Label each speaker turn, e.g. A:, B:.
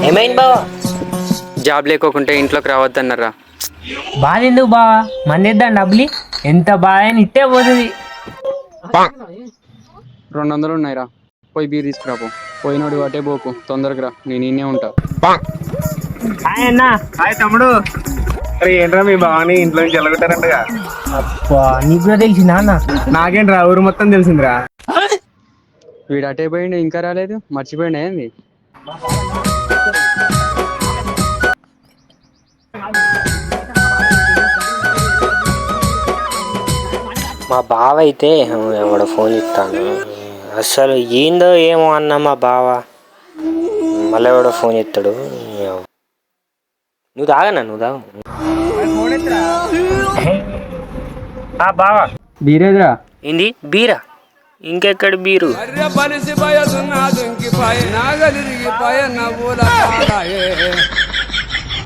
A: ఏమైంది బావా?
B: జాబ్ లేకోకుంటే ఇంట్లోకి రావద్దన్నారా?
C: బాధ ఎందుకు బావా, మందిద్దాం డబ్బులు ఎంత బాధ అయినా ఇట్టే పోతుంది.
B: 200 ఉన్నాయిరా, పోయి బీర్ తీసుకురాపో. పోయినోడు వాటే పోకు, తొందరగా రా, నేను ఇన్నే ఉంటా.
C: హాయ్ అన్నా.
D: హాయ్ తమ్ముడు. అరే ఏంట్రా మీ బావని ఇంట్లో నుంచి వెళ్ళగొట్టారంటగా?
C: అబ్బా నీకు కూడా తెలిసిందా అన్న?
D: నాకేంట్రా ఊరు మొత్తం తెలిసిందిరా.
B: వీడు అటే పోయిండు, ఇంకా రాలేదు, మర్చిపోయిండు ఏంది?
A: మా బావ అయితే ఎవడో ఫోన్ ఇస్తాను, అసలు ఏందో ఏమో అన్న మా బావ మళ్ళీ ఎవడో ఫోన్ ఇస్తాడు. నువ్వు తాగన్నా, నువ్వు తాగు.
C: బావా
B: బీరేదిరా.
A: ఏంది బీరా? ఇంకెక్కడ బీరు?
E: బలిసి పయసున్నా దుంకిపాయ నాగలిరిగిపాయ నవ్వుల